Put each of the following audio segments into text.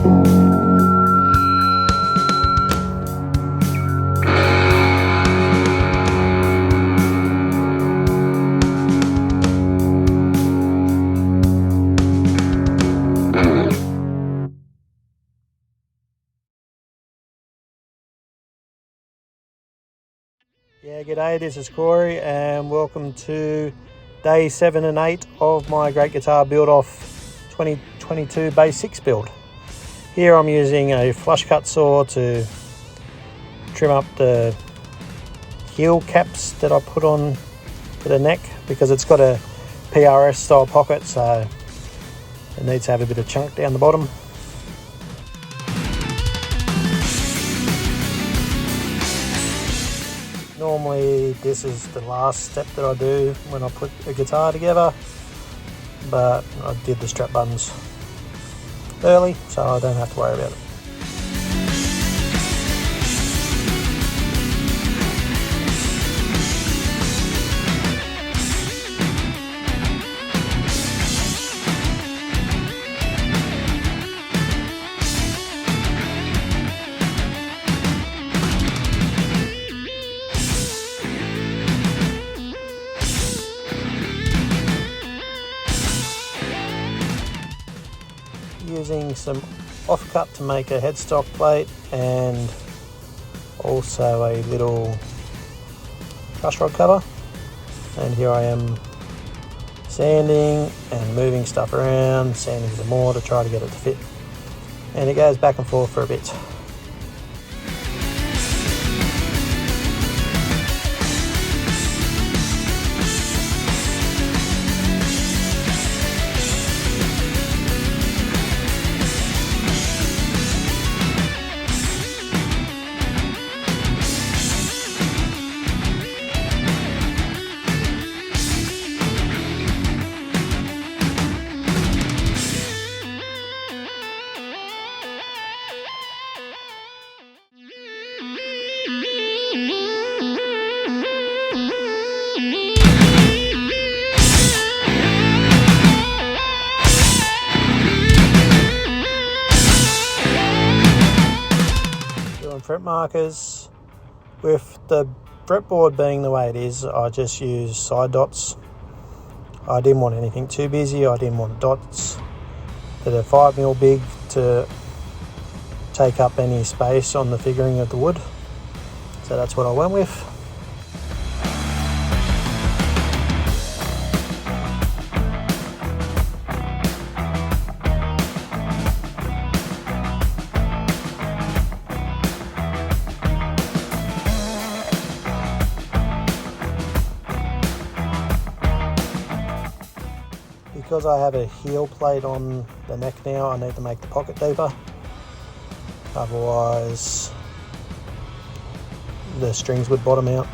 Yeah, g'day, this is Corey and welcome to day 7 and 8 of my Great Guitar Build Off 2022 Base 6 build. Here I'm using a flush cut saw to trim up the heel caps that I put on for the neck because it's got a PRS style pocket, so it needs to have a bit of chunk down the bottom. Normally this is the last step that I do when I put a guitar together, but I did the strap buttons early so I don't have to worry about it. Using some offcut to make a headstock plate and also a little truss rod cover, and here I am sanding and moving stuff around, sanding some more to try to get it to fit, and it goes back and forth for a bit. Fret markers. With the fretboard being the way it is, I just use side dots. I didn't want anything too busy. I didn't want dots that are 5mm big to take up any space on the figuring of the wood, so that's what I went with. Because I have a heel plate on the neck now, I need to make the pocket deeper, otherwise the strings would bottom out.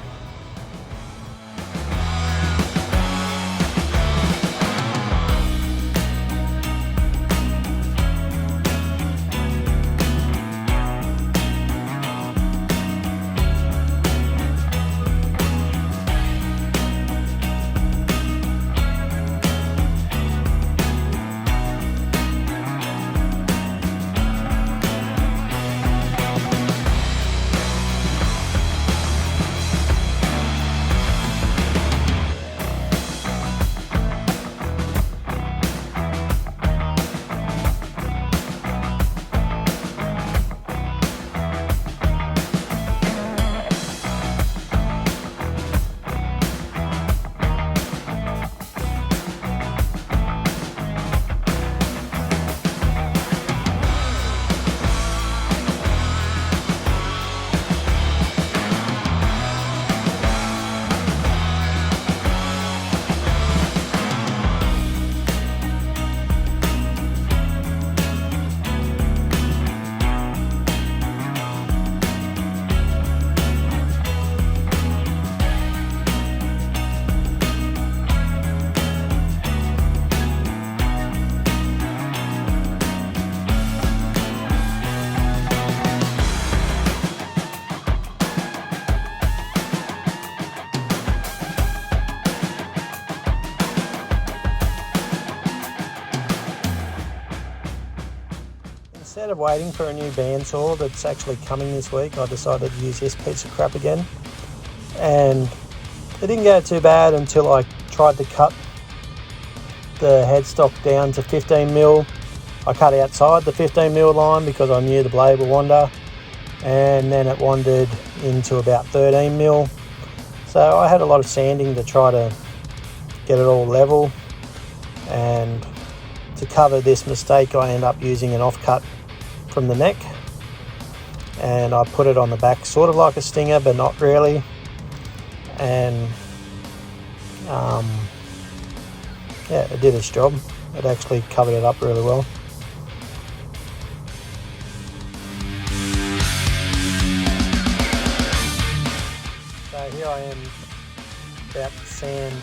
Instead of waiting for a new bandsaw that's actually coming this week, I decided to use this piece of crap again. And it didn't go too bad until I tried to cut the headstock down to 15mm. I cut outside the 15mm line because I knew the blade would wander, and then it wandered into about 13mm. So I had a lot of sanding to try to get it all level, and to cover this mistake I end up using an offcut from the neck, and I put it on the back sort of like a stinger but not really, and yeah, it did its job. It actually covered it up really well. So here I am about to sand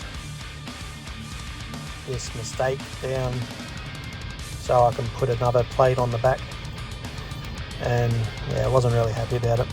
this mistake down so I can put another plate on the back, and yeah, I wasn't really happy about it.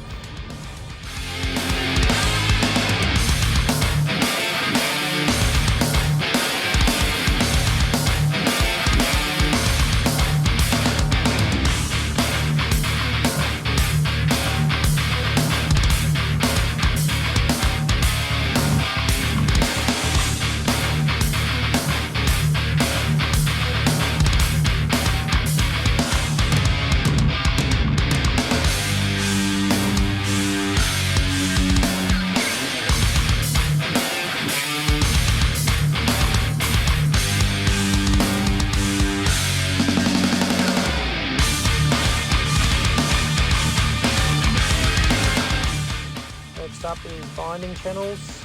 Next up is binding channels.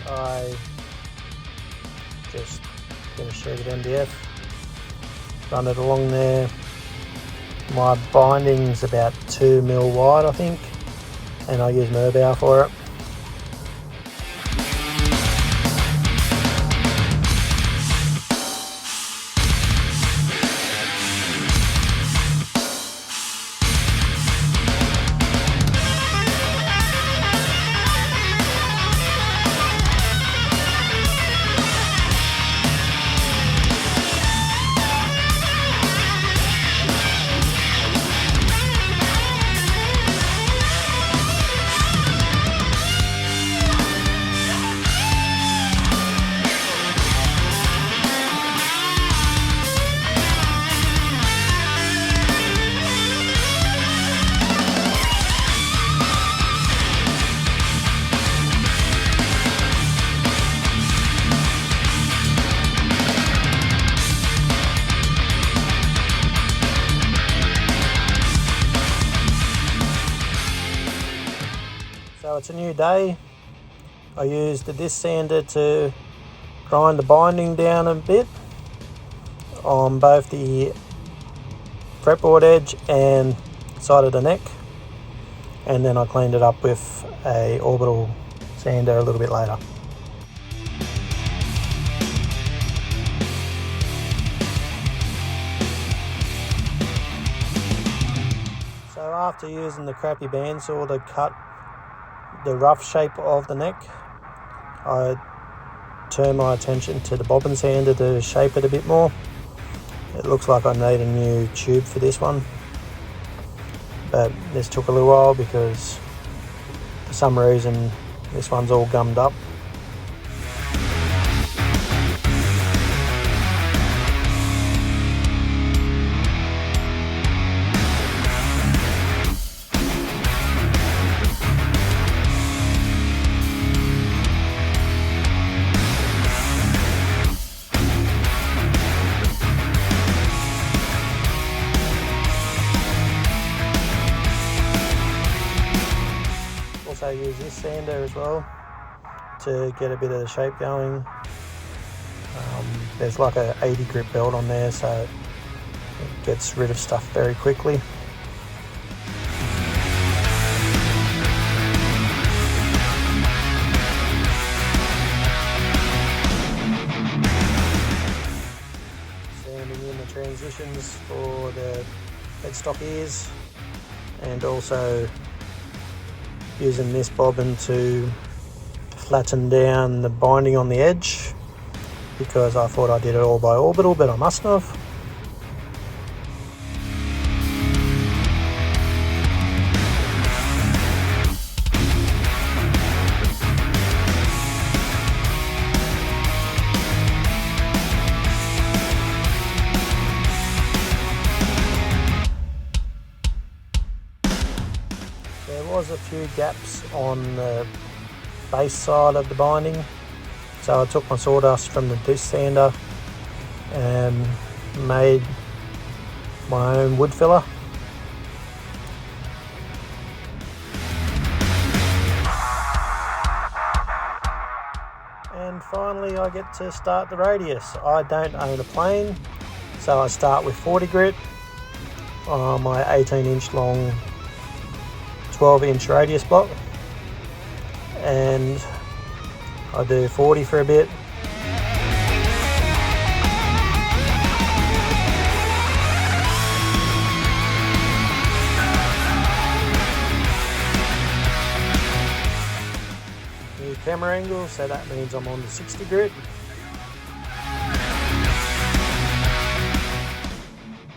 I just get a sheet of MDF, run it along there. My binding's about 2mm wide, I think, and I use merbau for it. So it's a new day. I used the disc sander to grind the binding down a bit on both the fretboard edge and side of the neck, and then I cleaned it up with a orbital sander a little bit later. So after using the crappy bandsaw to cut the rough shape of the neck, I turned my attention to the bobbin sander to shape it a bit more. It looks like I need a new tube for this one, but this took a little while because for some reason this one's all gummed up. Also use this sander as well to get a bit of the shape going. There's like a 80 grip belt on there, so it gets rid of stuff very quickly. Sanding in the transitions for the headstock ears, and also using this bobbin to flatten down the binding on the edge, because I thought I did it all by orbital, but I mustn't have. was a few gaps on the base side of the binding, so I took my sawdust from the disc sander and made my own wood filler. And finally I get to start the radius. I don't own a plane, so I start with 40 grit on my 18-inch long 12-inch radius block, and I do 40 for a bit. New camera angle, so that means I'm on the 60 grit.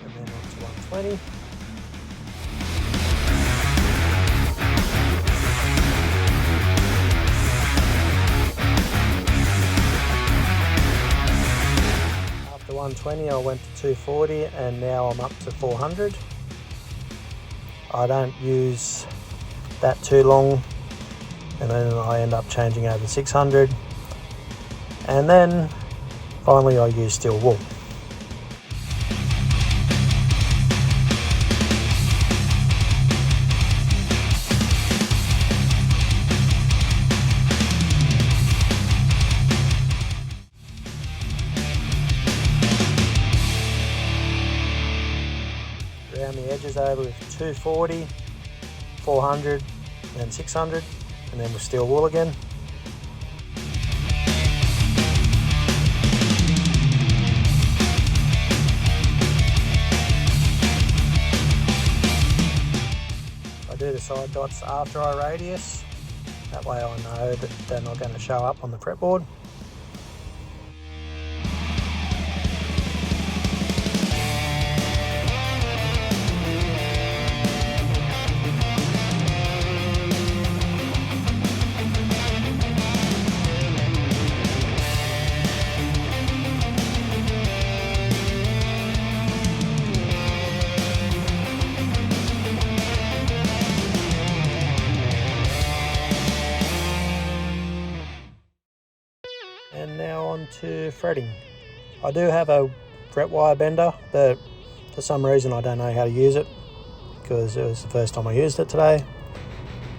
And then on to 120. After 120 I went to 240 and now I'm up to 400. I don't use that too long, and then I end up changing over 600, and then finally I use steel wool. Round the edges over with 240, 400 and 600, and then with steel wool again. I do the side dots after I radius, that way I know that they're not going to show up on the fretboard. And now on to threading. I do have a fret wire bender, but for some reason I don't know how to use it because it was the first time I used it today.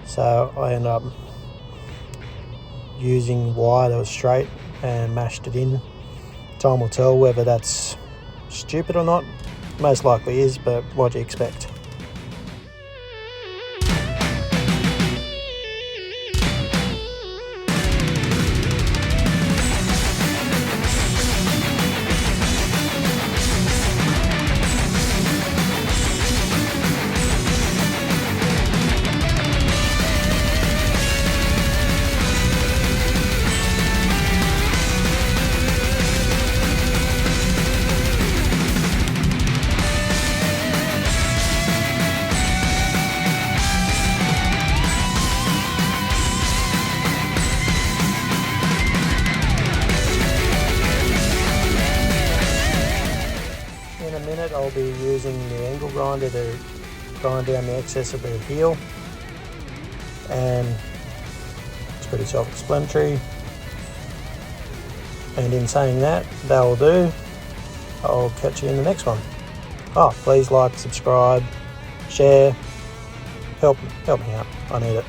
So I ended up using wire that was straight and mashed it in. Time will tell whether that's stupid or not. Most likely is, but what do you expect? In a minute I'll be using the angle grinder to grind down the excess of the heel, and it's pretty self-explanatory. And in saying that, that'll do. I'll catch you in the next one. Please like, subscribe, share, help me out, I need it.